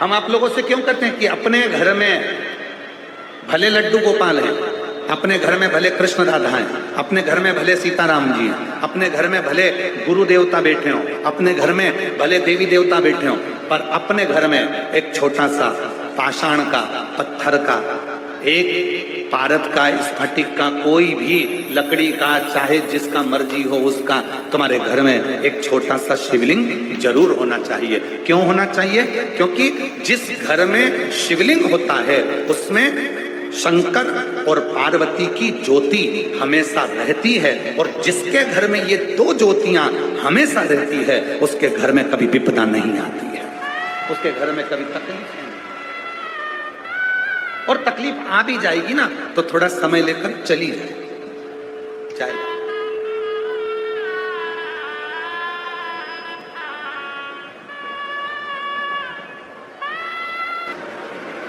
हम आप लोगों से क्यों करते हैं कि अपने घर में भले लड्डू गोपाल हैं, अपने घर में भले कृष्ण राधा हैं, अपने घर में भले सीताराम जी हैं, अपने घर में भले गुरु देवता बैठे हों, अपने घर में भले देवी देवता बैठे हों, पर अपने घर में एक छोटा सा पाषाण का, पत्थर का, एक पारद का, स्फटिक का, कोई भी लकड़ी का, चाहे जिसका मर्जी हो उसका, तुम्हारे घर में एक छोटा सा शिवलिंग जरूर होना चाहिए। क्यों होना चाहिए? क्योंकि जिस घर में शिवलिंग होता है उसमें शंकर और पार्वती की ज्योति हमेशा रहती है, और जिसके घर में ये दो ज्योतियां हमेशा रहती है उसके घर में कभी विपदा नहीं आती है, उसके घर में कभी तकलीफ नहीं। और तकलीफ आ भी जाएगी ना तो थोड़ा समय लेकर चली जाए।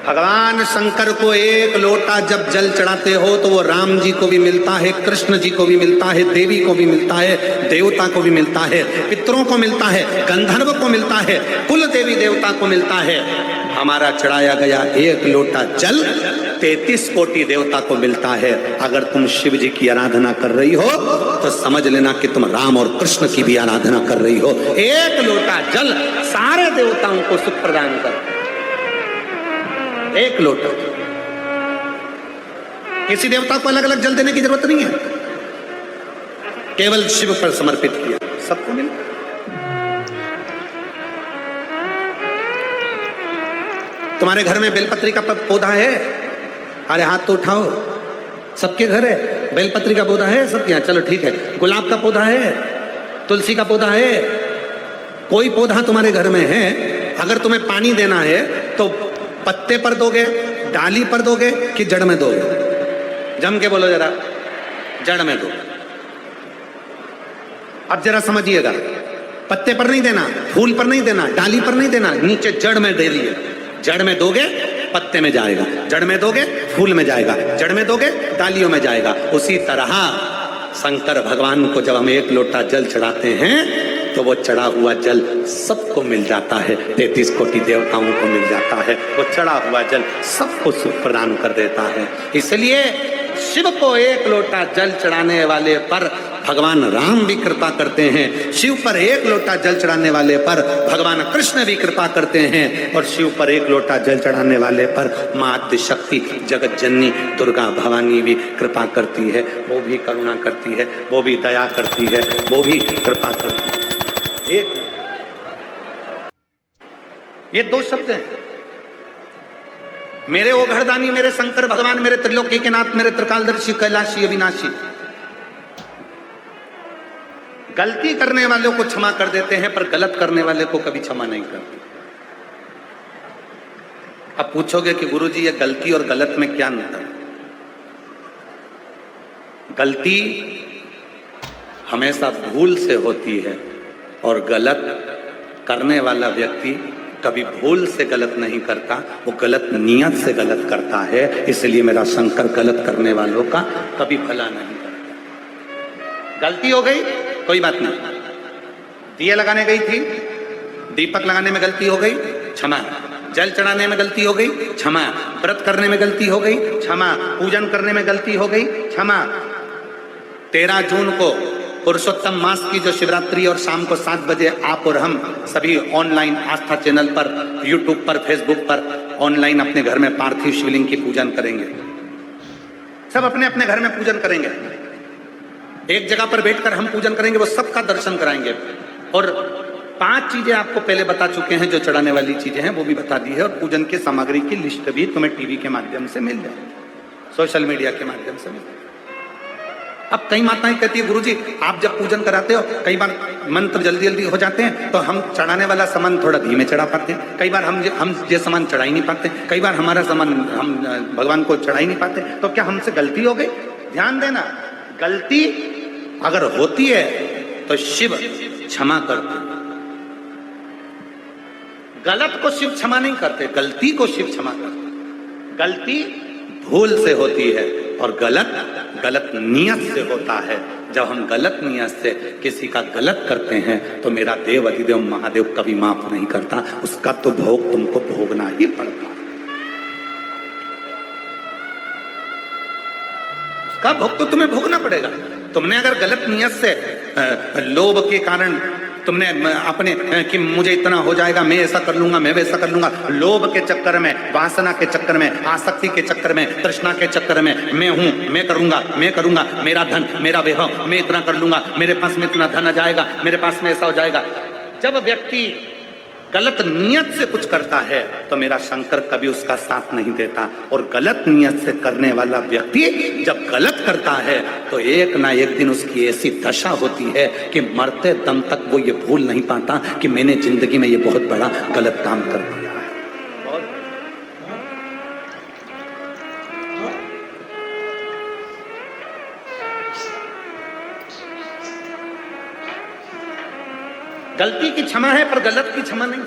भगवान शंकर को एक लोटा जब जल चढ़ाते हो तो वो राम जी को भी मिलता है, कृष्ण जी को भी मिलता है, देवी को भी मिलता है, देवता को भी मिलता है, पितरों को मिलता है, गंधर्व को मिलता है, कुल देवी देवता को मिलता है। हमारा चढ़ाया गया एक लोटा जल 33 कोटि देवता को मिलता है। अगर तुम शिव जी की आराधना कर रही हो तो समझ लेना कि तुम राम और कृष्ण की भी आराधना कर रही हो। एक लोटा जल सारे देवताओं को सुख प्रदान कर, एक लोटा। किसी देवता को अलग अलग जल देने की जरूरत नहीं है, केवल शिव पर समर्पित किया, सबको मिला। तुम्हारे घर में बेलपत्री का पौधा है? अरे हाथ तो उठाओ, सबके घर है बेलपत्री का पौधा है सबके यहाँ? चलो ठीक है। गुलाब का पौधा है, तुलसी का पौधा है, कोई पौधा तुम्हारे घर में है, अगर तुम्हें पानी देना है तो पत्ते पर दोगे, डाली पर दोगे कि जड़ में दोगे? जम के बोलो जरा, जड़ में दो। अब जरा समझिएगा, पत्ते पर नहीं देना, फूल पर नहीं देना, डाली पर नहीं देना, नीचे जड़ में दे दिए। जड़ में दोगे पत्ते में जाएगा, जड़ में दोगे फूल में जाएगा, जड़ में दोगे डालियों में जाएगा। उसी तरह शंकर भगवान को जब हम एक लोटा जल चढ़ाते हैं तो वो चढ़ा हुआ जल सबको मिल जाता है, 33 कोटि देवताओं को मिल जाता है। वो चढ़ा हुआ जल सबको सुख प्रदान कर देता है। इसलिए शिव को एक लोटा जल चढ़ाने वाले पर भगवान राम भी कृपा करते हैं, शिव पर एक लोटा जल चढ़ाने वाले पर भगवान कृष्ण भी कृपा करते हैं, और शिव पर एक लोटा जल चढ़ाने वाले पर मां आद्य शक्ति जगत जननी दुर्गा भवानी भी कृपा करती है, वो भी करुणा करती है, वो भी दया करती है, वो भी कृपा करती है। ये दो शब्द हैं, मेरे ओ घरदानी, मेरे शंकर भगवान, मेरे त्रिलोकी के नाथ, मेरे त्रिकालदर्शी कैलाशी अविनाशी। गलती करने वालों को क्षमा कर देते हैं पर गलत करने वाले को कभी क्षमा नहीं करते। अब पूछोगे कि गुरुजी ये गलती और गलत में क्या अंतर? गलती हमेशा भूल से होती है और गलत करने वाला व्यक्ति कभी भूल से गलत नहीं करता, वो गलत नियत से गलत करता है। इसलिए मेरा शंकर गलत करने वालों का कभी भला नहीं करता। गलती हो गई कोई बात नहीं, दिए लगाने गई थी, दीपक लगाने में गलती हो गई, क्षमा। जल चढ़ाने में गलती हो गई, क्षमा। व्रत करने में गलती हो गई, क्षमा। पूजन करने में गलती हो गई, क्षमा। 13 जून को पुरुषोत्तम मास की जो शिवरात्रि और शाम को 7 बजे आप और हम सभी ऑनलाइन आस्था चैनल पर, यूट्यूब पर, फेसबुक पर ऑनलाइन अपने घर में पार्थिव शिवलिंग की पूजन करेंगे। सब अपने अपने घर में पूजन करेंगे, एक जगह पर बैठकर हम पूजन करेंगे, वो सबका दर्शन कराएंगे। और 5 चीजें आपको पहले बता चुके हैं जो चढ़ाने वाली चीजें हैं वो भी बता दी है, और पूजन की सामग्री की लिस्ट भी तुम्हें टीवी के माध्यम से मिल जाएगी, सोशल मीडिया के माध्यम से मिल जाएगी। अब कई माताएं कहती है गुरुजी आप जब पूजन कराते हो कई बार मंत्र जल्दी जल्दी हो जाते हैं तो हम चढ़ाने वाला सामान थोड़ा धीमे चढ़ा पाते हैं, कई बार हम ये सामान चढ़ा ही नहीं पाते, कई बार हमारा सामान हम भगवान को चढ़ा ही नहीं पाते, तो क्या हमसे गलती हो गई? ध्यान देना, गलती अगर होती है तो शिव क्षमा करते, गलत को शिव क्षमा नहीं करते, गलती को शिव क्षमा करते। गलती भूल से होती है और गलत नियत से होता है। जब हम गलत नियत से किसी का गलत करते हैं तो मेरा देव अधिदेव महादेव कभी माफ नहीं करता, उसका तो भोग तुमको भोगना ही पड़ता है। उसका भोग तो तुम्हें भोगना पड़ेगा। तुमने अगर गलत नियत से लोभ के कारण तुमने अपने कि मुझे इतना हो जाएगा, मैं ऐसा कर लूंगा, मैं वैसा कर लूंगा, लोभ के चक्कर में, वासना के चक्कर में, आसक्ति के चक्कर में, तृष्णा के चक्कर में, मैं हूं, मैं करूंगा, मेरा धन, मेरा वैभव, मैं इतना कर लूंगा, मेरे पास में इतना धन आ जाएगा, मेरे पास में ऐसा हो जाएगा। जब व्यक्ति गलत नियत से कुछ करता है तो मेरा शंकर कभी उसका साथ नहीं देता, और गलत नियत से करने वाला व्यक्ति जब गलत करता है तो एक ना एक दिन उसकी ऐसी दशा होती है कि मरते दम तक वो ये भूल नहीं पाता कि मैंने जिंदगी में ये बहुत बड़ा गलत काम कर दिया है। गलती की क्षमा है पर गलत की क्षमा नहीं।